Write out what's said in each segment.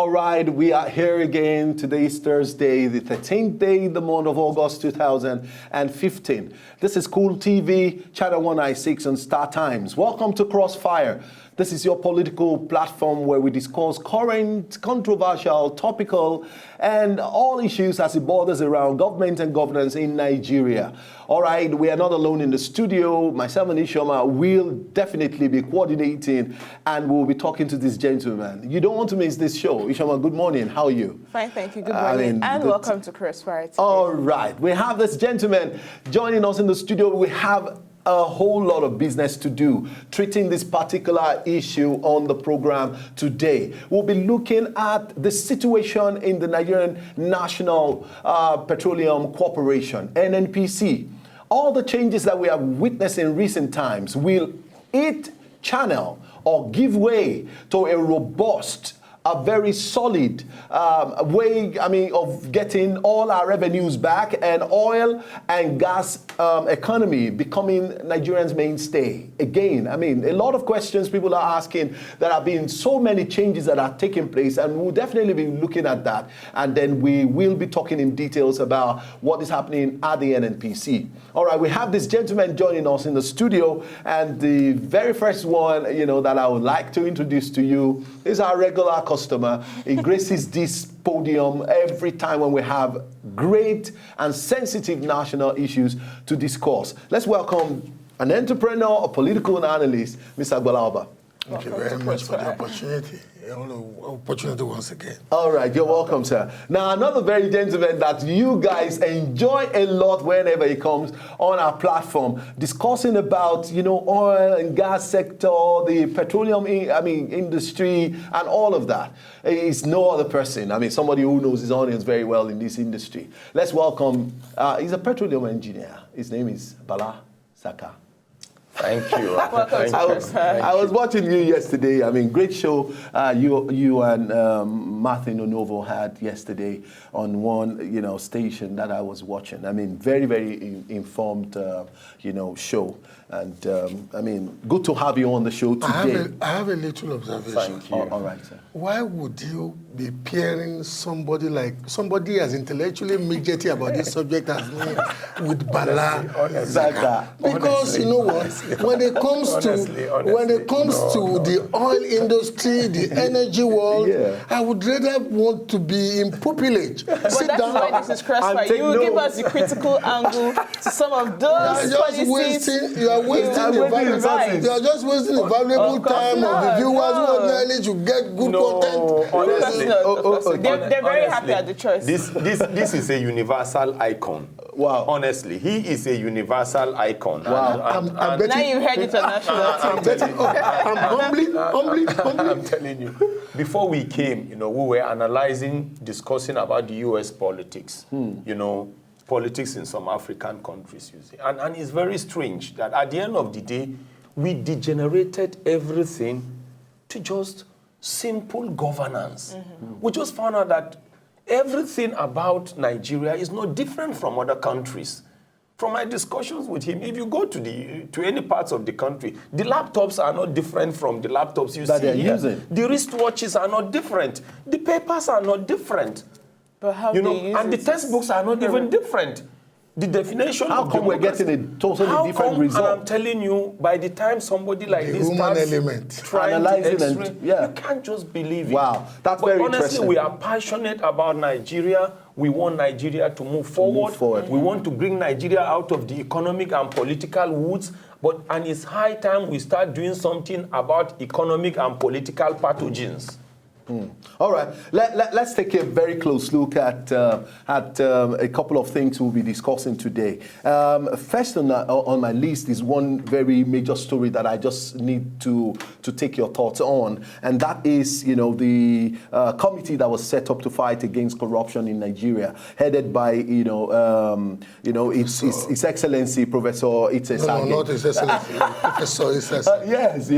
All right, we are here again. Today is Thursday, the 13th day in the month of August 2015. This is Cool TV, Channel 196 and Star Times. Welcome to Crossfire. This is your political platform where we discuss current, controversial, topical, and all issues as it borders around government and governance in Nigeria. All right, we are not alone in the studio. Myself and Ishioma will definitely be coordinating, and we'll be talking to this gentleman. You don't want to miss this show. Ishioma, good morning. How are you? Fine, thank you. Good morning. And welcome to Crossfire today. All right, we have this gentleman joining us in the studio. We have a whole lot of business to do treating this particular issue on the program today. We'll be looking at the situation in the Nigerian National Petroleum Corporation, NNPC. All the changes that we have witnessed in recent times, will it channel or give way to a robust, a very solid way, of getting all our revenues back and oil and gas economy becoming Nigerians' mainstay? Again, a lot of questions people are asking. There have been so many changes that are taking place, and we'll definitely be looking at that. And then we will be talking in details about what is happening at the NNPC. All right, we have this gentleman joining us in the studio, and the very first one, that I would like to introduce to you is our regular customer. He graces this podium every time when we have great and sensitive national issues to discuss. Let's welcome an entrepreneur, a political analyst, Mr. Gbola Oba. Thank you very much for the opportunity. Opportunity once again. All right, you're welcome, sir. Now, another very gentleman that you guys enjoy a lot whenever he comes on our platform, discussing about, oil and gas sector, the petroleum, industry, and all of that. He's no other person. Somebody who knows his audience very well in this industry. Let's welcome, he's a petroleum engineer. His name is Bala Zakka. Thank you. I was watching you yesterday. Great show you and Martin Onovo had yesterday on one station that I was watching. Very, very informed show. And good to have you on the show today. I have a little observation. Thank you. All right, sir. Why would you be pairing somebody as intellectually midgety about this subject as me with Bala Zakka? Because you know what? When it comes to the oil industry, the energy world, I would rather want to be in pupillage. But that's why this is Crossfire. You will give us the critical angle to some of those policies. You are just wasting the valuable time of the viewers who ordinarily to get good content. They're very happy at the choice. This is a universal icon. Wow. Honestly, he is a universal icon. Wow. Now you heard it on national TV. I'm telling you. Before we came, we were analyzing, discussing about the U.S. politics. Politics in some African countries, you see. And it's very strange that at the end of the day, we degenerated everything to just simple governance. We just found out that everything about Nigeria is not different from other countries. From my discussions with him, if you go to any parts of the country, the laptops are not different from the laptops you see here. Using. The wristwatches are not different. The papers are not different. But how and the textbooks are not even different. The definition how of come we're getting a totally different result? And I'm telling you, by the time somebody like this starts trying analyzing to X-ray, you can't just believe it. Wow, that's very honestly, interesting. We are passionate about Nigeria. We want Nigeria to move forward. We want to bring Nigeria out of the economic and political woods. And it's high time we start doing something about economic and political pathogens. All right, let's take a very close look at a couple of things we'll be discussing today. First on my list is one very major story that I just need to take your thoughts on, and that is, the committee that was set up to fight against corruption in Nigeria, headed by, His Excellency Professor Itse. No, not His Excellency, Professor Itse. Yes,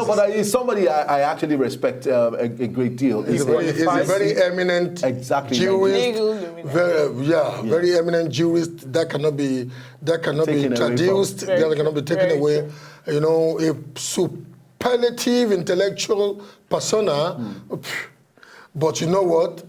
but he's somebody I actually respect a great deal. He's a very eminent jurist. Very eminent jurist that cannot be traduced, that cannot be taken away. A superlative intellectual persona. But you know what?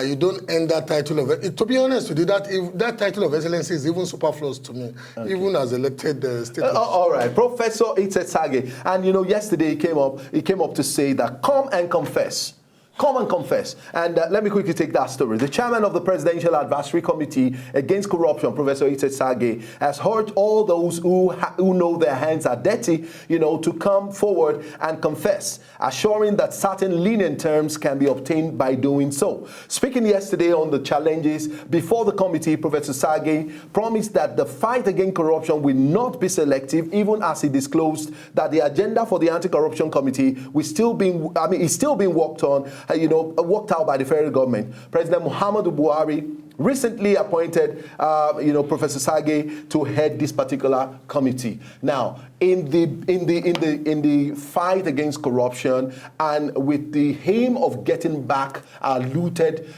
You don't end that title of... To be honest with you, that title of excellency is even superfluous to me, even as elected state. All right, Professor Sage, and you know, yesterday he came up to say that come and confess. Come and confess. And let me quickly take that story. The chairman of the Presidential Advisory Committee Against Corruption, Professor Sage, has urged all those who know their hands are dirty, you know, to come forward and confess, assuring that certain lenient terms can be obtained by doing so. Speaking yesterday on the challenges before the committee, Professor Sage promised that the fight against corruption will not be selective, even as he disclosed that the agenda for the Anti-Corruption Committee is still being worked on, worked out by the federal government. President Muhammadu Buhari recently appointed, Professor Sage to head this particular committee. Now, in the fight against corruption and with the aim of getting back our looted,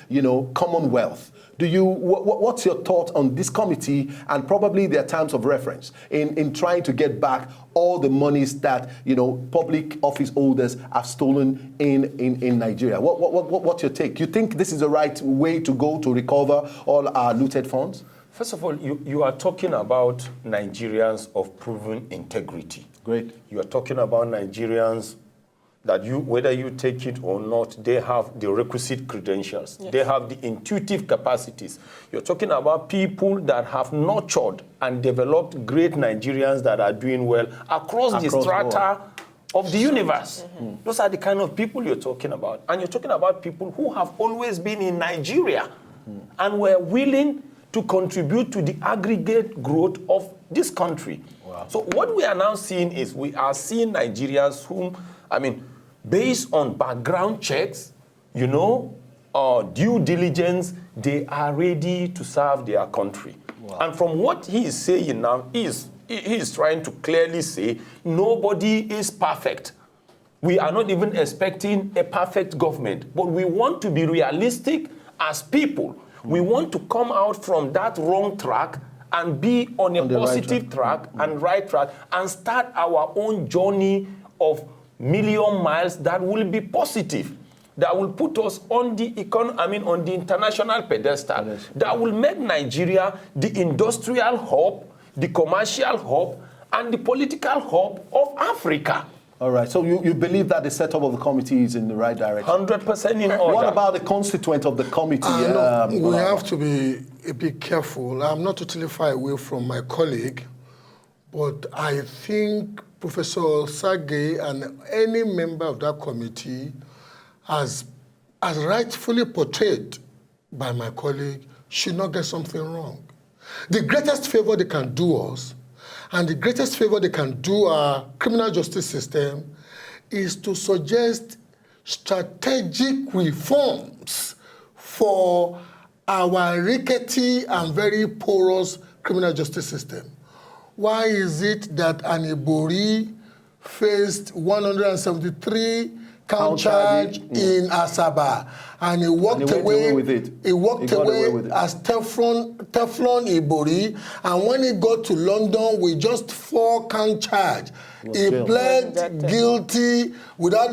Commonwealth, what's your thought on this committee and probably their terms of reference in trying to get back all the monies that public office holders have stolen in Nigeria? What's your take? You think this is the right way to go to recover all our looted funds? First of all, you are talking about Nigerians of proven integrity. Great. You are talking about Nigerians that whether you take it or not, they have the requisite credentials. Yes. They have the intuitive capacities. You're talking about people that have nurtured and developed great Nigerians that are doing well across the strata of the universe. Mm-hmm. Those are the kind of people you're talking about. And you're talking about people who have always been in Nigeria and were willing to contribute to the aggregate growth of this country. Wow. So what we are now seeing is we are seeing Nigerians whom, based on background checks, due diligence, they are ready to serve their country. Wow. And from what he is saying now, he is trying to clearly say nobody is perfect. We are not even expecting a perfect government, but we want to be realistic as people. We want to come out from that wrong track and be on a positive track and right track and start our own journey of million miles that will be positive, that will put us on the on the international pedestal, that will make Nigeria the industrial hub, the commercial hub, and the political hub of Africa. All right, so you believe that the setup of the committee is in the right direction? 100% in order. What about the constituent of the committee? We have to be a bit careful. I'm not totally far away from my colleague, but I think Professor Sage and any member of that committee, as rightfully portrayed by my colleague, should not get something wrong. The greatest favor they can do us, and the greatest favor they can do our criminal justice system, is to suggest strategic reforms for our rickety and very porous criminal justice system. Why is it that an Ibori faced 173 count charge in Asaba, and he walked away with it? He walked away as Teflon Ibori, and when he got to London with just 4 count charge, he pled guilty without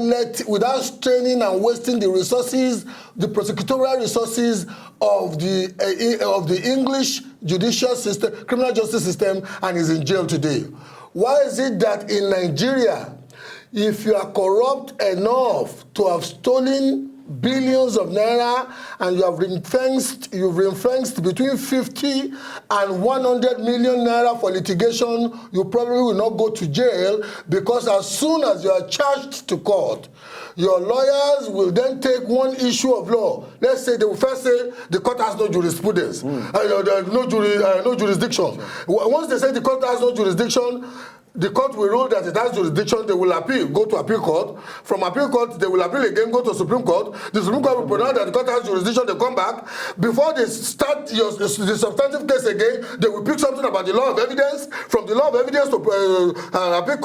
straining and wasting the resources, the prosecutorial resources of the English judicial system, criminal justice system, and is in jail today. Why is it that in Nigeria, if you are corrupt enough to have stolen billions of naira and you have ring-fenced between 50 and 100 million naira for litigation, you probably will not go to jail, because as soon as you are charged to court, your lawyers will then take one issue of law. Let's say they will first say the court has no jurisprudence, no jurisdiction. Once they say the court has no jurisdiction, the court will rule that it has jurisdiction. They will appeal, go to appeal court. From appeal court, they will appeal again, go to Supreme Court. The Supreme Court will pronounce that the court has jurisdiction. They come back. Before they start the substantive case again, they will pick something about the law of evidence. From the law of evidence to appeal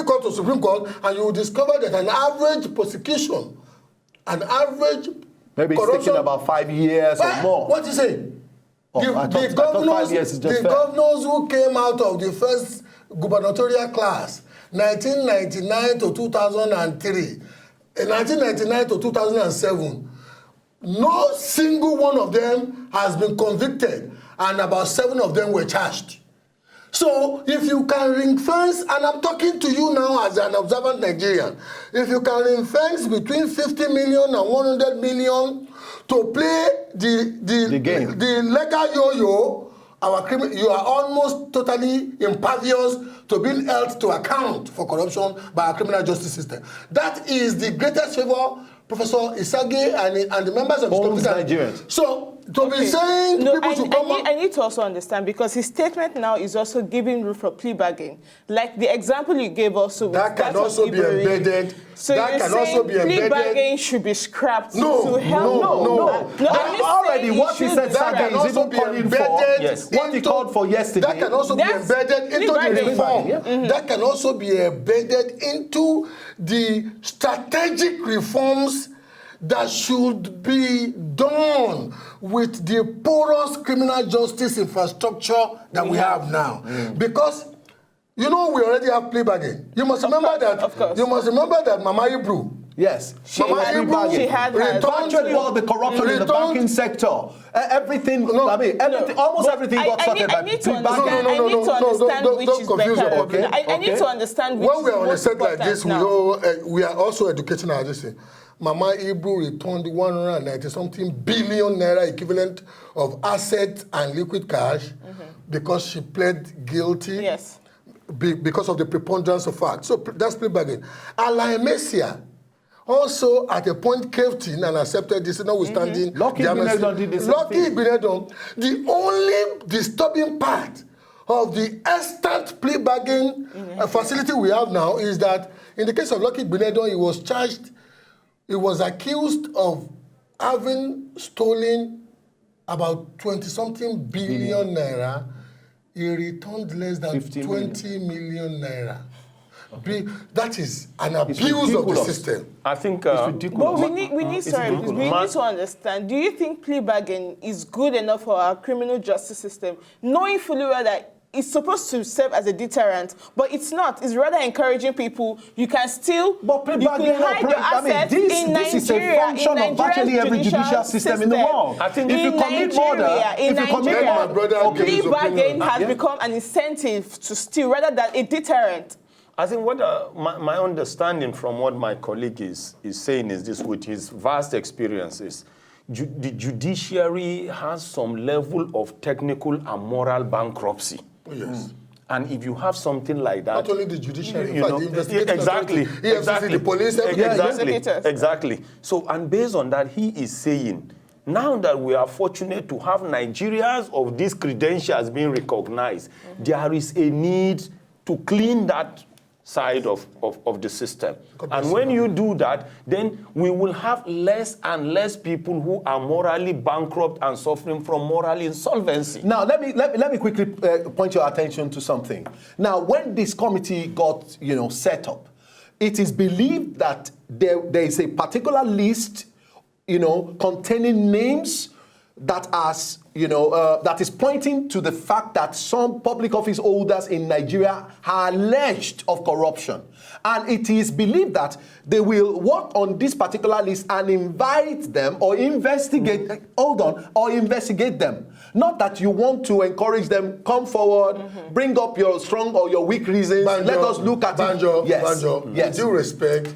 court to Supreme Court, and you will discover that an average prosecution, an average maybe it's taking about 5 years or more. What you say? I thought 5 years is just the governors who came out of the first gubernatorial class, 1999 to 2003, in 1999 to 2007, no single one of them has been convicted, and about 7 of them were charged. So if you can ring fence, and I'm talking to you now as an observant Nigerian, if you can ring fence between 50 million and 100 million to play the legal yo-yo, you are almost totally impervious to being held to account for corruption by our criminal justice system. That is the greatest favor Professor Isage and the members of his committee. So, to be saying people should come I need to also understand, because his statement now is also giving room for plea bargain. Like the example you gave also. That can also be embedded. So that can also be embedded. Plea bargain should be scrapped to help. No. Already what he said Saturday is even calling for what he called for yesterday. That can also be embedded into the reform. That can also be embedded into the strategic reforms that should be done with the porous criminal justice infrastructure that we have now. Because, you know, we already have plea bargain. You must remember that. You must remember that Mama Ibru. Yes, she had virtually all the corruption in the banking sector. Everything, almost everything got sorted by plea bargain. I need to understand which is better. I need to understand which is when we are on a set like this, we are also educating our listeners. Mama Ibru returned 190-something billion naira equivalent of assets and liquid cash because she pled guilty. Yes. Because of the preponderance of facts. So that's plea bargain. Alain Messia also at a point caved in and accepted this, notwithstanding. Lucky Benedon did the same thing. Benedon. The only disturbing part of the instant plea bargain facility we have now is that in the case of Lucky Benedon, he was accused of having stolen about 20-something billion naira. He returned less than 20 million naira. That is an abuse of the system. I think but we need to understand. Do you think plea bargain is good enough for our criminal justice system, knowing fully well that it's supposed to serve as a deterrent, but it's not. It's rather encouraging people. You can still hide your assets in Nigeria. This is a function of virtually every judicial system in the world. I think if you commit murder, plea bargain has become an incentive to steal rather than a deterrent. I think what my understanding from what my colleague is saying is this: with his vast experiences, the judiciary has some level of technical and moral bankruptcy. Yes. And if you have something like that, not only the judiciary, the investigative exactly, the police, exactly. So, and based on that, he is saying, now that we are fortunate to have Nigerians of these credentials being recognized, there is a need to clean that side of the system. And when you do that, then we will have less and less people who are morally bankrupt and suffering from moral insolvency. Now, let me quickly point your attention to something. Now, when this committee got set up, it is believed that there is a particular list, containing names that that is pointing to the fact that some public office holders in Nigeria are alleged of corruption. And it is believed that they will work on this particular list and invite them or investigate, investigate them. Not that you want to encourage them, come forward, bring up your strong or your weak reasons, let us look at it. Yes. With due respect,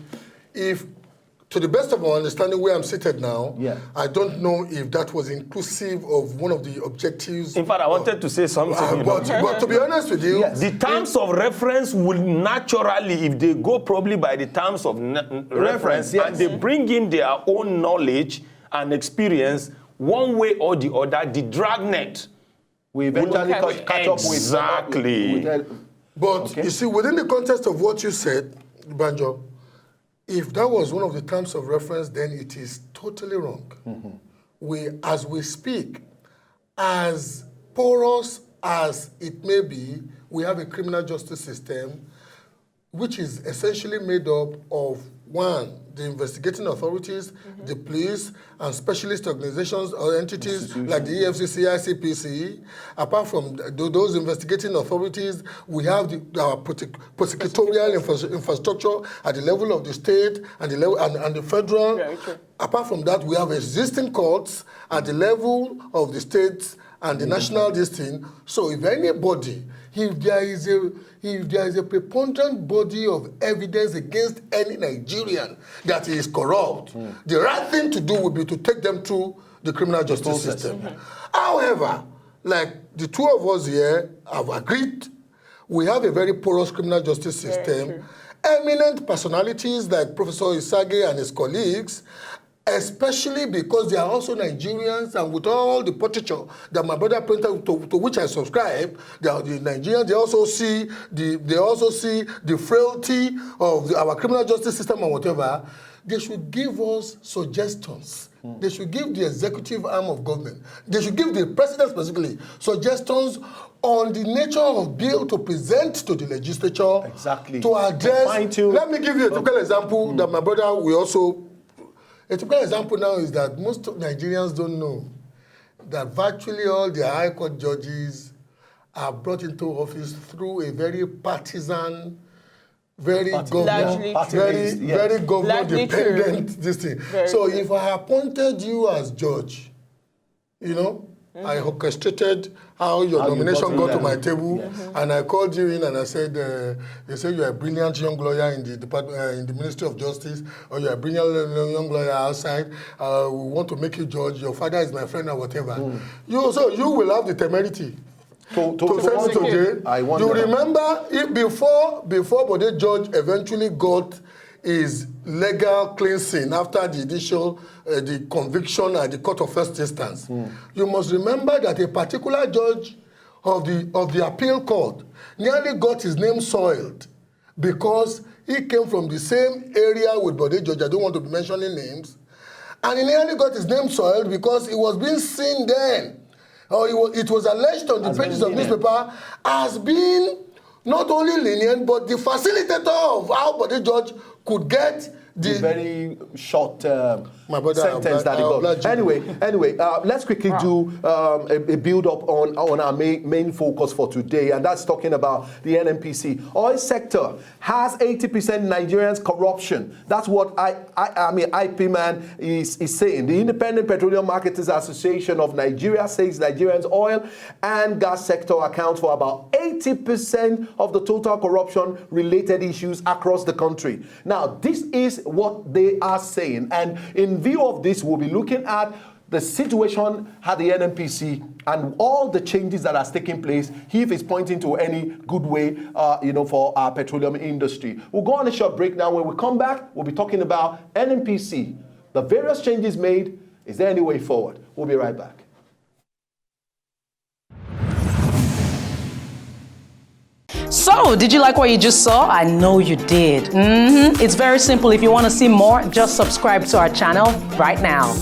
to the best of my understanding, where I'm seated now, I don't know if that was inclusive of one of the objectives. In fact, I wanted to say something. But to be honest with you, the terms of reference will naturally, if they go probably by the terms of reference, and they bring in their own knowledge and experience, one way or the other, the dragnet we eventually catch up with. Exactly. But you see, within the context of what you said, Banjo, if that was one of the terms of reference, then it is totally wrong. As we speak, as porous as it may be, we have a criminal justice system which is essentially made up of, one, the investigating authorities, the police, and specialist organizations or entities like the EFCC, ICPC. Apart from those investigating authorities, we have our prosecutorial infrastructure at the level of the state and the level and the federal. Apart from that, we have existing courts at the level of the states and the national district. So if anybody, if there is a preponderant body of evidence against any Nigerian that is corrupt, the right thing to do would be to take them through the criminal justice system. However, like the two of us here have agreed, we have a very porous criminal justice system. Eminent personalities like Professor Isage and his colleagues, especially because they are also Nigerians, and with all the portraiture that my brother printed to which I subscribe, they are the Nigerians. They also see the frailty of our criminal justice system and whatever. They should give us suggestions. They should give the executive arm of government. They should give the president specifically suggestions on the nature of bill to present to the legislature to address. Let me give you a typical example that my brother will also. A typical example now is that most Nigerians don't know that virtually all the high court judges are brought into office through a very partisan, very government-dependent this thing. So if I appointed you as judge, you know, I orchestrated how your nomination got to my table, and I called you in and I said, they say you're a brilliant young lawyer in the department, in the Ministry of Justice, or you're a brilliant young lawyer outside. We want to make you judge. Your father is my friend or whatever. You will have the temerity to send me to jail. You remember if before Bode George eventually got his legal cleansing after the initial the conviction at the court of first instance. You must remember that a particular judge of the appeal court nearly got his name soiled because he came from the same area with Bode George. I don't want to be mentioning names. And he nearly got his name soiled because he was being seen then, or it was alleged on the pages of newspaper as being not only lenient, but the facilitator of how Bode George could get the very short sentence that he got. Anyway, let's quickly do a build-up on our main focus for today, and that's talking about the NNPC. Oil sector has 80% Nigerians corruption. That's what IPMAN is saying. The Independent Petroleum Marketers Association of Nigeria says Nigerians' oil and gas sector accounts for about 80% of the total corruption-related issues across the country. Now, this is what they are saying, and in view of this, we'll be looking at the situation at the NNPC and all the changes that are taking place, if it's pointing to any good way, for our petroleum industry. We'll go on a short break now. When we come back, we'll be talking about NNPC, the various changes made. Is there any way forward? We'll be right back. So, did you like what you just saw? I know you did. It's very simple. If you want to see more, just subscribe to our channel right now.